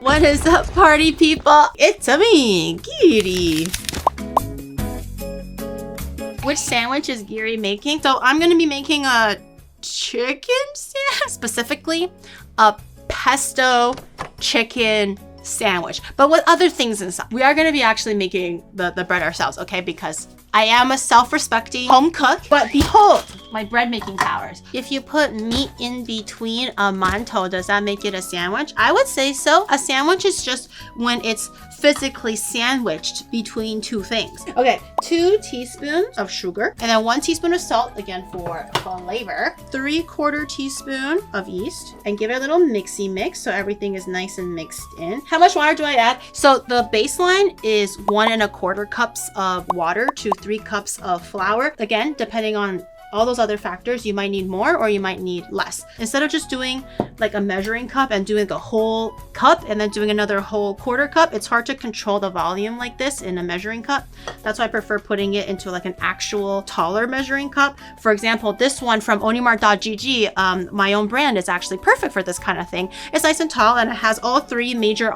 What is up, party people? It's me, Giri. Which sandwich is Giri making? So I'm gonna be making a chicken sandwich, specifically a pesto chicken sandwich, but with other things inside. We are gonna be actually making the bread ourselves, okay? Because I am a self-respecting home cook, but behold my bread making powers. If you put meat in between a mantou, does that make it a sandwich? I would say so. A sandwich is just when it's physically sandwiched between two things. Okay, 2 teaspoons of sugar, and then 1 teaspoon of salt, again for flavor. 3/4 teaspoon of yeast, and give it a little mixy mix so everything is nice and mixed in. How much water do I add? So the baseline is 1 1/4 cups of water to 3 cups of flour. Again, depending on all those other factors, you might need more or you might need less. Instead of just doing like a measuring cup and doing a whole cup and then doing another whole 1/4 cup, it's hard to control the volume like this in a measuring cup. That's why I prefer putting it into like an actual taller measuring cup. For example, this one from Onimart.gg, my own brand, is actually perfect for this kind of thing. It's nice and tall and it has all 3 major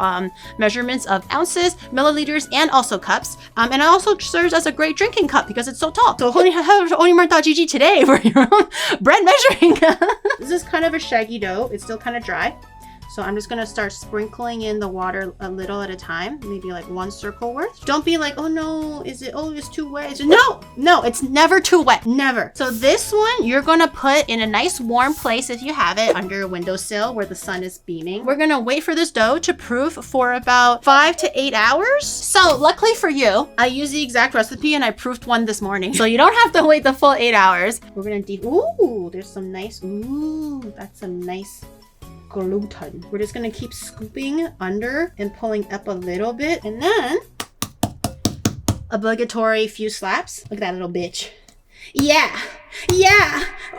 measurements of ounces, milliliters, and also cups. And it also serves as a great drinking cup because it's so tall. So Onimart.gg today for your own bread measuring. This is kind of a shaggy dough. It's still kind of dry. So I'm just gonna start sprinkling in the water a little at a time, maybe like 1 circle worth. Don't be like, oh no, it's too wet. No, it's never too wet, never. So this one, you're gonna put in a nice warm place if you have it, under a windowsill where the sun is beaming. We're gonna wait for this dough to proof for about 5 to 8 hours. So luckily for you, I used the exact recipe and I proofed one this morning. So you don't have to wait the full 8 hours. We're gonna ooh, there's some nice, ooh, that's some nice gluten. We're just gonna keep scooping under and pulling up a little bit, and then obligatory few slaps. Look at that little bitch. Yeah.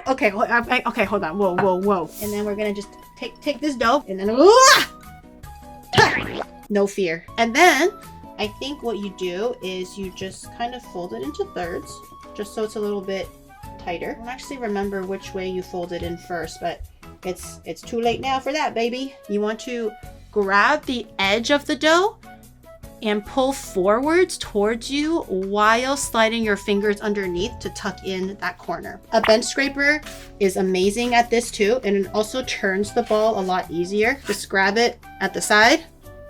Okay, okay, hold on. Whoa. And then we're gonna just take this dough and then no fear. And then I think what you do is you just kind of fold it into thirds, just so it's a little bit tighter. I don't actually remember which way you fold it in first, but it's too late now for that, baby. You want to grab the edge of the dough and pull forwards towards you while sliding your fingers underneath to tuck in that corner. A bench scraper is amazing at this too, and it also turns the ball a lot easier. Just grab it at the side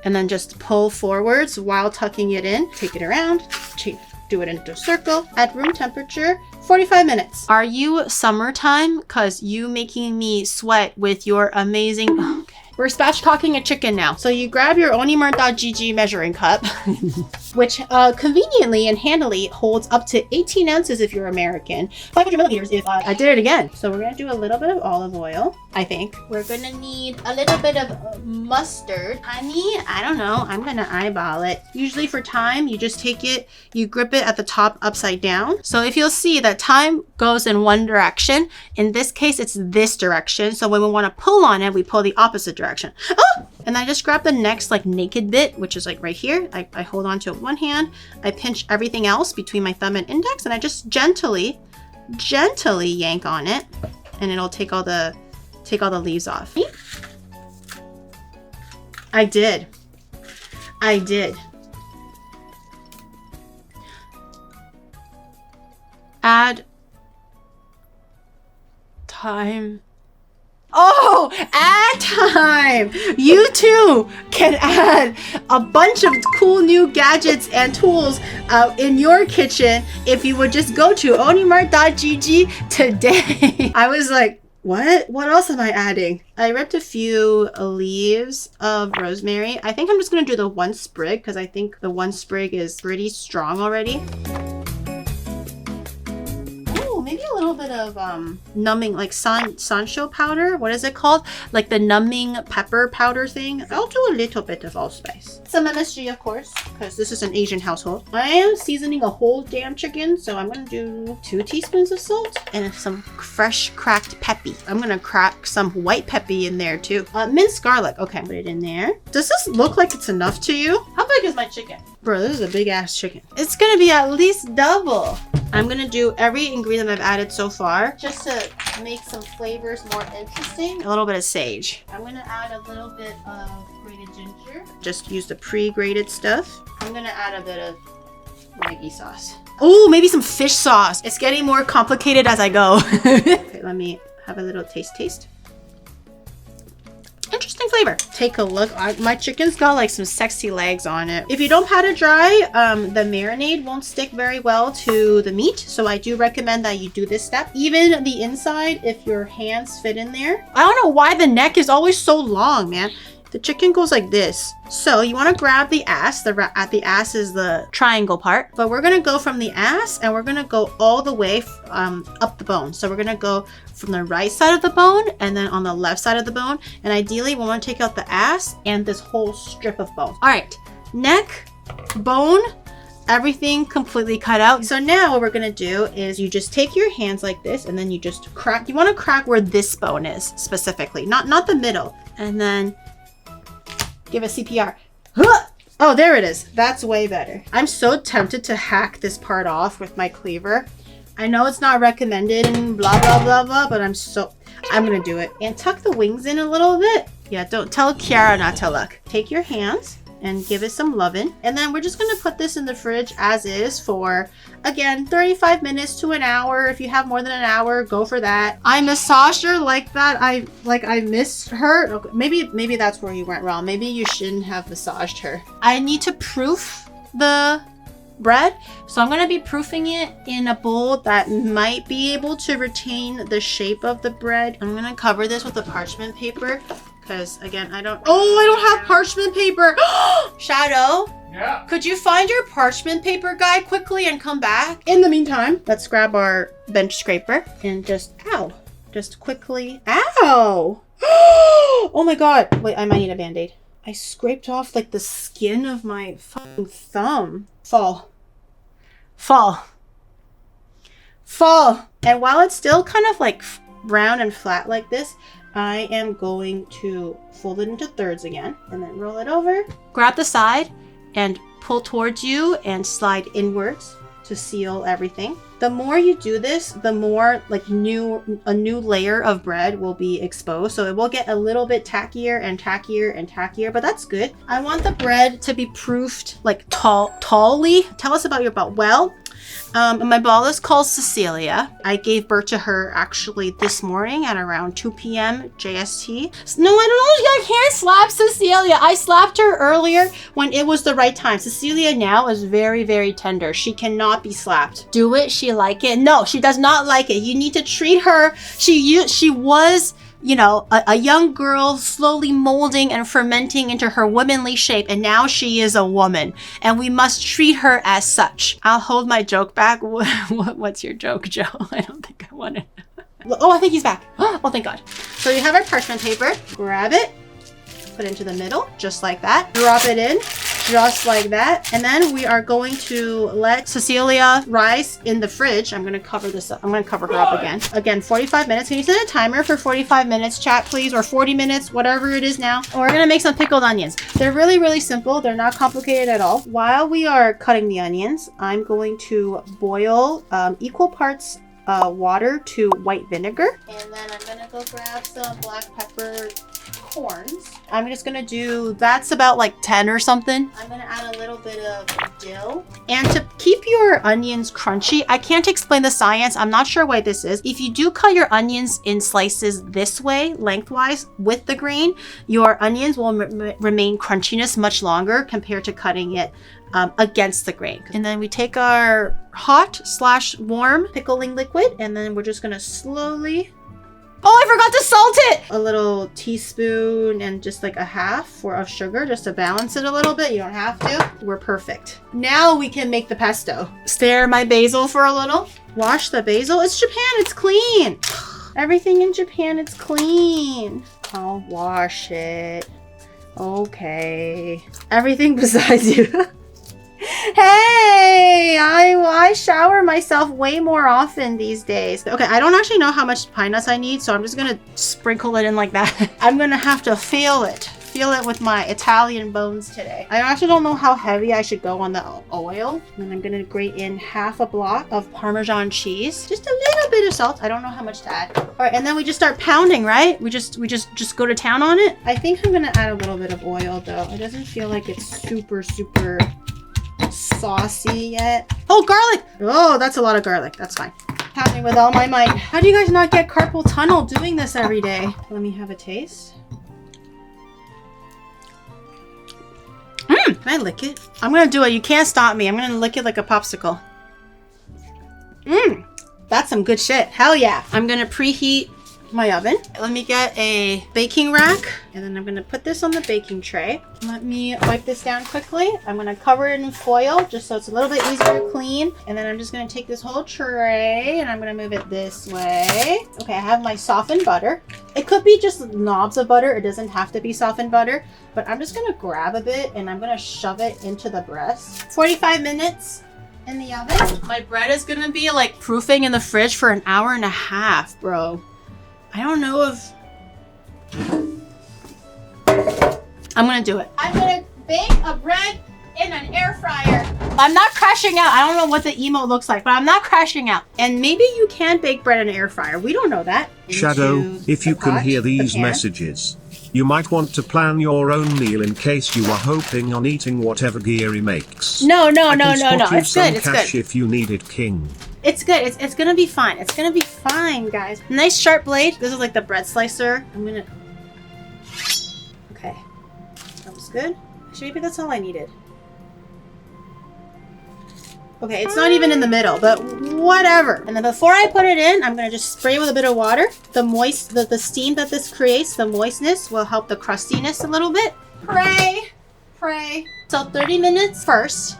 and then just pull forwards while tucking it in. Take it around, do it into a circle at room temperature, 45 minutes. Are you summertime? Cause you making me sweat with your amazing, okay. We're spatchcocking a chicken now. So you grab your Onimart.gg measuring cup, which conveniently and handily holds up to 18 ounces if you're American, 500 milliliters if I did it again. So we're gonna do a little bit of olive oil, I think. We're gonna need a little bit of mustard. Honey, I don't know, I'm gonna eyeball it. Usually for thyme, you just take it, you grip it at the top upside down. So if you'll see that thyme goes in one direction, in this case, it's this direction. So when we wanna pull on it, we pull the opposite direction. Oh! And I just grab the next like naked bit, which is like right here. I hold on to it with one hand. I pinch everything else between my thumb and index, and I just gently yank on it, and it'll take all the leaves off. I did. Add thyme. Oh, add thyme! You too can add a bunch of cool new gadgets and tools in your kitchen if you would just go to Onimart.gg today. I was like, what else am I adding? I ripped a few leaves of rosemary. I think I'm just gonna do the 1 sprig because I think the 1 sprig is pretty strong already. Maybe a little bit of numbing, like sancho powder. What is it called? Like the numbing pepper powder thing. I'll do a little bit of allspice. Some MSG, of course, because this is an Asian household. I am seasoning a whole damn chicken, so I'm gonna do 2 teaspoons of salt and some fresh cracked peppy. I'm gonna crack some white peppy in there too. Minced garlic. Okay, put it in there. Does this look like it's enough to you? How big is my chicken? Bro, this is a big ass chicken. It's gonna be at least double. I'm gonna do every ingredient I've added so far just to make some flavors more interesting. A little bit of sage. I'm gonna add a little bit of grated ginger. Just use the pre-grated stuff. I'm gonna add a bit of Maggi sauce. Oh, maybe some fish sauce. It's getting more complicated as I go. Okay, let me have a little taste. Interesting flavor. Take a look. My chicken's got like some sexy legs on it. If you don't pat it dry, the marinade won't stick very well to the meat. So I do recommend that you do this step. Even the inside, if your hands fit in there. I don't know why the neck is always so long, man. The chicken goes like this. So you want to grab the ass. At the ass is the triangle part. But we're going to go from the ass and we're going to go all the way up the bone. So we're going to go from the right side of the bone and then on the left side of the bone. And ideally we want to take out the ass and this whole strip of bone. All right, neck, bone, everything completely cut out. So now what we're going to do is you just take your hands like this and then you just crack. You want to crack where this bone is specifically, not the middle. And then give a CPR. Oh, there it is. That's way better. I'm so tempted to hack this part off with my cleaver. I know it's not recommended and blah, blah, blah, blah, but I'm gonna do it. And tuck the wings in a little bit. Yeah, don't tell Kiara not to look. Take your hands and give it some loving. And then we're just gonna put this in the fridge as is for, again, 35 minutes to an hour. If you have more than an hour, go for that. I massaged her like that. I missed her. Okay, maybe that's where you went wrong. Maybe you shouldn't have massaged her. I need to proof the bread. So I'm gonna be proofing it in a bowl that might be able to retain the shape of the bread. I'm gonna cover this with a parchment paper. Because again, I don't have parchment paper. Shadow? Yeah. Could you find your parchment paper guy quickly and come back? In the meantime, let's grab our bench scraper and just quickly. Ow! Oh my god. Wait, I might need a band-aid. I scraped off like the skin of my fucking thumb. Fall. And while it's still kind of like round and flat like this, I am going to fold it into thirds again and then roll it over. Grab the side and pull towards you and slide inwards to seal everything. The more you do this, the more like a new layer of bread will be exposed. So it will get a little bit tackier and tackier and tackier, but that's good. I want the bread to be proofed like tally. Tell us about your ball. Well, my ball is called Cecilia. I gave birth to her actually this morning at around 2 p.m. JST. No, I can't slap Cecilia. I slapped her earlier when it was the right time. Cecilia now is very, very tender. She cannot be slapped. Do it. She like it? No, she does not like it. You need to treat her. She was, you know, a young girl slowly molding and fermenting into her womanly shape, and now she is a woman, and we must treat her as such. I'll hold my joke back. What's your joke, Joe? I don't think I want it. Oh, I think he's back. Oh, thank God. So you have our parchment paper. Grab it, put it into the middle, just like that. Drop it in, just like that. And then we are going to let Cecilia rise in the fridge. I'm going to cover this up. I'm going to cover her up again. Again, 45 minutes. Can you set a timer for 45 minutes, chat, please? Or 40 minutes, whatever it is now. And we're going to make some pickled onions. They're really, really simple. They're not complicated at all. While we are cutting the onions, I'm going to boil equal parts water to white vinegar. And then I'm going to go grab some black pepper corns. I'm just gonna do, that's about like 10 or something. I'm gonna add a little bit of dill. And to keep your onions crunchy, I can't explain the science. I'm not sure why this is. If you do cut your onions in slices this way, lengthwise, with the grain, your onions will remain crunchiness much longer compared to cutting it against the grain. And then we take our hot/warm pickling liquid, and then we're just gonna slowly, oh, I forgot to salt it! A little teaspoon and just like a half of sugar just to balance it a little bit. You don't have to. We're perfect. Now we can make the pesto. Stare my basil for a little. Wash the basil. It's Japan. It's clean. Everything in Japan, it's clean. I'll wash it. Okay. Everything besides you. Hey, I shower myself way more often these days. Okay, I don't actually know how much pine nuts I need, so I'm just gonna sprinkle it in like that. I'm gonna have to feel it feel it with my Italian bones today. I actually don't know how heavy I should go on the oil. And then I'm gonna grate in half a block of Parmesan cheese. Just a little bit of salt. I don't know how much to add. All right, and then we just start pounding, right? We just go to town on it. I think I'm gonna add a little bit of oil though. It doesn't feel like it's super saucy yet. Oh, garlic! Oh, that's a lot of garlic. That's fine. Pounding with all my might. How do you guys not get carpal tunnel doing this every day? Let me have a taste. Can I lick it? I'm gonna do it. You can't stop me. I'm gonna lick it like a popsicle. That's some good shit. Hell yeah. I'm gonna preheat my oven. Let me get a baking rack, and then I'm gonna put this on the baking tray. Let me wipe this down quickly. I'm gonna cover it in foil just so it's a little bit easier to clean. And then I'm just gonna take this whole tray and I'm gonna move it this way. Okay, I have my softened butter. It could be just knobs of butter. It doesn't have to be softened butter, but I'm just gonna grab a bit and I'm gonna shove it into the breast. 45 minutes in the oven. My bread is gonna be like proofing in the fridge for an hour and a half, bro. I don't know if I'm gonna do it. I'm gonna bake a bread in an air fryer. I'm not crashing out. I don't know what the emote looks like, but I'm not crashing out. And maybe you can bake bread in an air fryer. We don't know that. Shadow, if you can hear these messages, you might want to plan your own meal in case you are hoping on eating whatever Giri makes. No. It's good. It's cash good. If you need it, King. It's good. It's gonna be fine. It's gonna be fine, guys. Nice sharp blade. This is like the bread slicer. Okay. That was good. Actually, maybe that's all I needed. Okay, it's not even in the middle, but whatever. And then before I put it in, I'm gonna just spray with a bit of water. The steam that this creates, the moistness will help the crustiness a little bit. Pray. So 30 minutes first.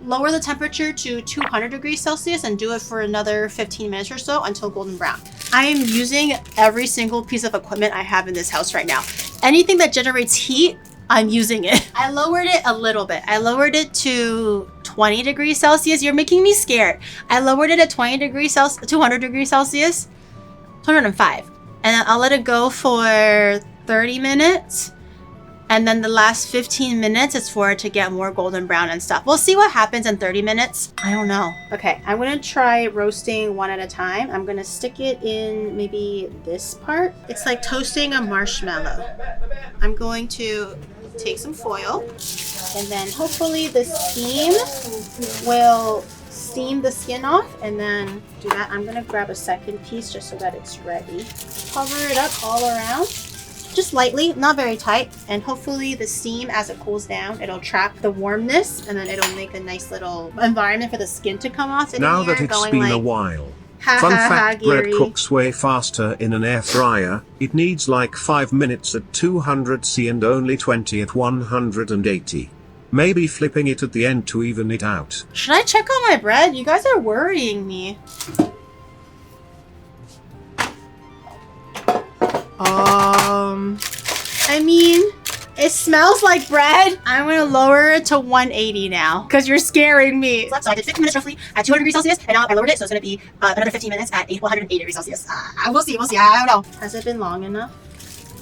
Lower the temperature to 200 degrees Celsius and do it for another 15 minutes or so until golden brown. I am using every single piece of equipment I have in this house right now. Anything that generates heat, I'm using it. I lowered it a little bit. I lowered it to 20 degrees Celsius. You're making me scared. I lowered it at 200 degrees Celsius, 205. And then I'll let it go for 30 minutes. And then the last 15 minutes is for it to get more golden brown and stuff. We'll see what happens in 30 minutes. I don't know. Okay, I'm gonna try roasting one at a time. I'm gonna stick it in maybe this part. It's like toasting a marshmallow. I'm going to take some foil and then hopefully the steam will steam the skin off and then do that. I'm gonna grab a second piece just so that it's ready. Cover it up all around. Just lightly, not very tight, and hopefully the steam, as it cools down, it'll trap the warmness and then it'll make a nice little environment for the skin to come off. Now that it's been a while, fun fact, bread cooks way faster in an air fryer. It needs like 5 minutes at 200 C and only 20 at 180. Maybe flipping it at the end to even it out. Should I check on my bread? You guys are worrying me. I mean, it smells like bread. I'm gonna lower it to 180 now because you're scaring me. So I did 15 minutes roughly at 200 degrees Celsius, and now I lowered it, so it's gonna be another 15 minutes at 180 degrees Celsius. We'll see. I don't know. Has it been long enough?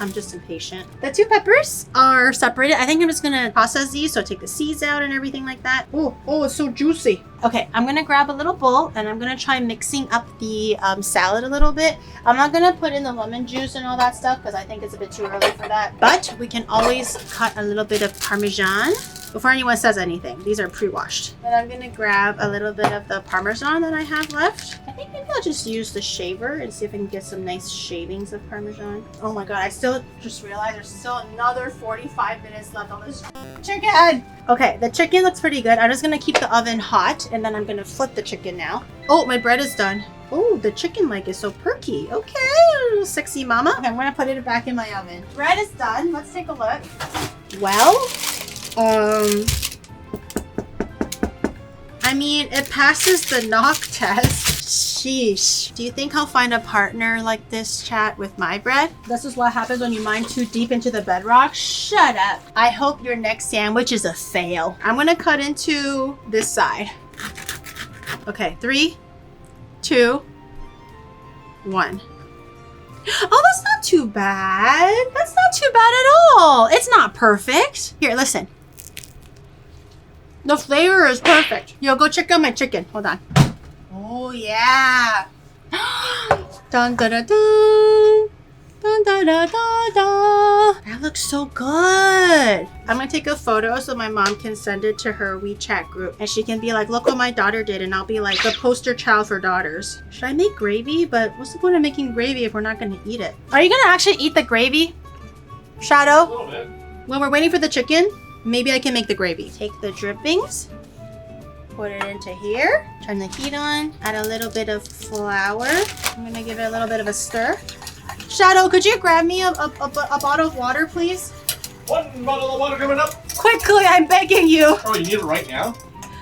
I'm just impatient. The two peppers are separated. I think I'm just gonna process these, so take the seeds out and everything like that. Oh, it's so juicy. Okay, I'm gonna grab a little bowl and I'm gonna try mixing up the salad a little bit. I'm not gonna put in the lemon juice and all that stuff because I think it's a bit too early for that. But we can always cut a little bit of Parmesan before anyone says anything. These are pre-washed. And I'm gonna grab a little bit of the Parmesan that I have left. I think maybe I'll just use the shaver and see if I can get some nice shavings of Parmesan. Oh my God, I still just realized there's still another 45 minutes left on this chicken. Okay, the chicken looks pretty good. I'm just gonna keep the oven hot and then I'm gonna flip the chicken now. Oh, my bread is done. Oh, the chicken leg is so perky. Okay, little sexy mama. Okay, I'm gonna put it back in my oven. Bread is done. Let's take a look. Well, I mean, it passes the knock test. Sheesh. Do you think I'll find a partner like this, chat, with my bread? This is what happens when you mine too deep into the bedrock. Shut up. I hope your next sandwich is a fail. I'm gonna cut into this side. Okay, 3, 2, 1. Oh, that's not too bad. That's not too bad at all. It's not perfect. Here, listen. The flavor is perfect. Yo, go check out my chicken. Hold on. Oh, yeah. Dun, dun, dun, dun. Dun, dun, dun, dun, dun. That looks so good. I'm gonna take a photo so my mom can send it to her WeChat group and she can be like, look what my daughter did, and I'll be like the poster child for daughters. Should I make gravy? But what's the point of making gravy if we're not gonna eat it? Are you gonna actually eat the gravy, Shadow? A little bit. When we're waiting for the chicken, maybe I can make the gravy. Take the drippings, put it into here, turn the heat on, add a little bit of flour. I'm gonna give it a little bit of a stir. Shadow, could you grab me a bottle of water, please? 1 bottle of water coming up. Quickly, I'm begging you. Oh, you need it right now?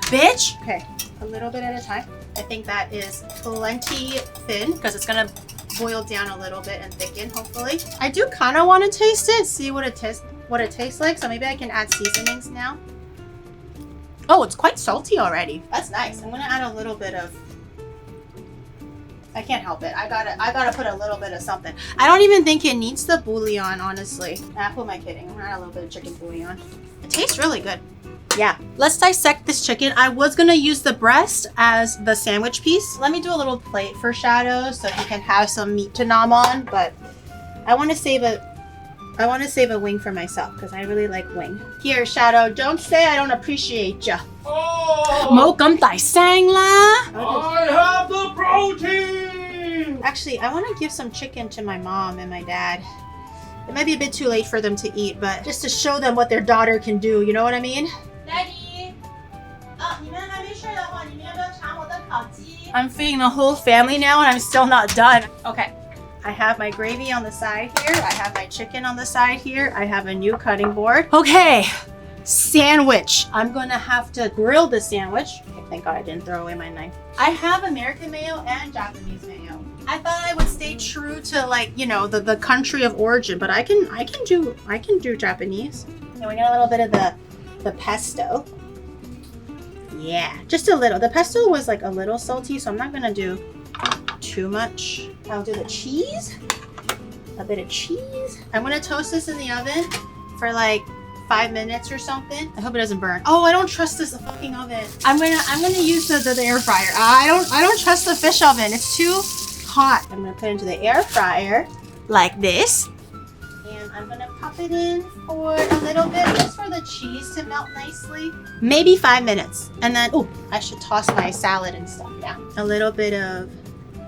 Bitch. Okay, a little bit at a time. I think that is plenty thin because it's gonna boil down a little bit and thicken, hopefully. I do kind of want to taste it, see what it tastes like. So maybe I can add seasonings now. Oh, it's quite salty already. That's nice. I'm gonna add a little bit of. I can't help it. I gotta put a little bit of something. I don't even think it needs the bouillon, honestly. Nah, who am I kidding? I'm gonna add a little bit of chicken bouillon. It tastes really good. Yeah. Let's dissect this chicken. I was gonna use the breast as the sandwich piece. Let me do a little plate for Shadow so he can have some meat to nom on, but I want to save a wing for myself because I really like wing. Here, Shadow, don't say I don't appreciate ya. Oh! 冇咁大聲啦. I have the protein! Actually, I want to give some chicken to my mom and my dad. It might be a bit too late for them to eat, but just to show them what their daughter can do, you know what I mean? Daddy! I'm feeding the whole family now and I'm still not done. Okay. I have my gravy on the side here. I have my chicken on the side here. I have a new cutting board. Okay. Sandwich. I'm gonna have to grill the sandwich. Okay, thank God I didn't throw away my knife. I have American mayo and Japanese mayo. I thought I would stay true to, like, you know, the country of origin, but I can do Japanese. And we got a little bit of the pesto. Yeah, just a little. The pesto was like a little salty, so I'm not gonna do too much. I'll do the cheese. A bit of cheese. I'm gonna toast this in the oven for like 5 minutes or something. I hope it doesn't burn. Oh, I don't trust this fucking oven. I'm gonna use the air fryer. I don't trust the fish oven. It's too hot. I'm gonna put it into the air fryer like this. And I'm gonna pop it in for a little bit just for the cheese to melt nicely. Maybe 5 minutes. And then, oh, I should toss my salad and stuff down. A little bit of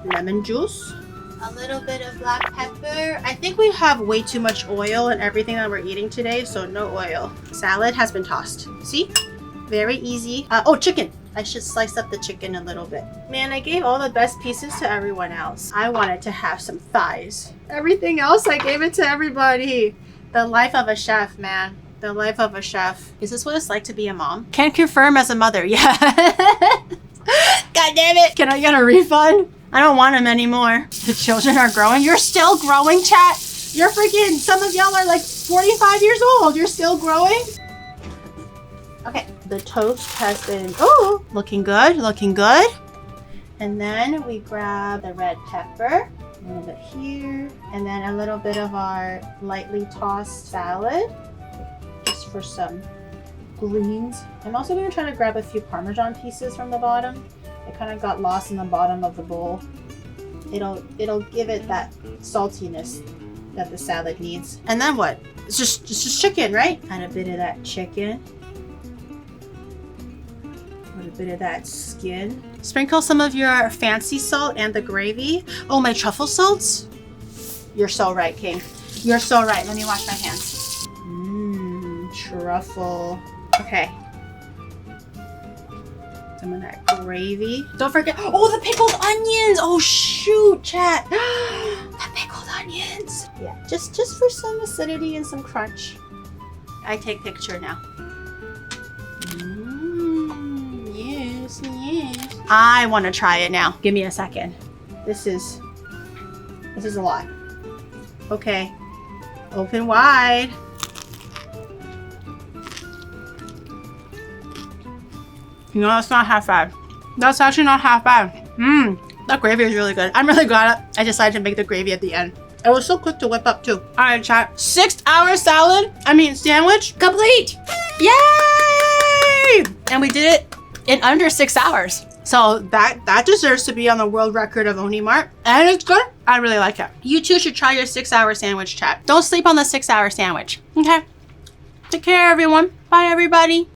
lemon juice. A little bit of black pepper. I think we have way too much oil in everything that we're eating today, so no oil. Salad has been tossed. See? Very easy. Oh, chicken. I should slice up the chicken a little bit. Man, I gave all the best pieces to everyone else. I wanted to have some thighs. Everything else, I gave it to everybody. The life of a chef, man. The life of a chef. Is this what it's like to be a mom? Can confirm as a mother. Yeah. God damn it. Can I get a refund? I don't want them anymore. The children are growing. You're still growing, chat? You're freaking, some of y'all are like 45 years old. You're still growing? Okay, the toast has been, oh, looking good, looking good. And then we grab the red pepper, a little bit here, and then a little bit of our lightly tossed salad, just for some greens. I'm also gonna try to grab a few Parmesan pieces from the bottom. It kind of got lost in the bottom of the bowl. It'll give it that saltiness that the salad needs. And then what? It's just chicken, right? Add a bit of that chicken. Put a bit of that skin. Sprinkle some of your fancy salt and the gravy. Oh, my truffle salts? You're so right, King. You're so right. Let me wash my hands. Truffle. Okay. Some of that gravy. Don't forget, oh, the pickled onions. Oh, shoot, chat. The pickled onions. Yeah, just for some acidity and some crunch. I take picture now. Yes, yes. I want to try it now. Give me a second. This is a lot. Okay, open wide. You know, that's not half bad. That's actually not half bad. That gravy is really good. I'm really glad I decided to make the gravy at the end. It was so quick to whip up too. All right, chat. 6-hour sandwich complete. Yay! And we did it in under 6 hours. So that deserves to be on the world record of Onimart. And it's good. I really like it. You too should try your 6-hour sandwich, chat. Don't sleep on the 6-hour sandwich. Okay. Take care, everyone. Bye, everybody.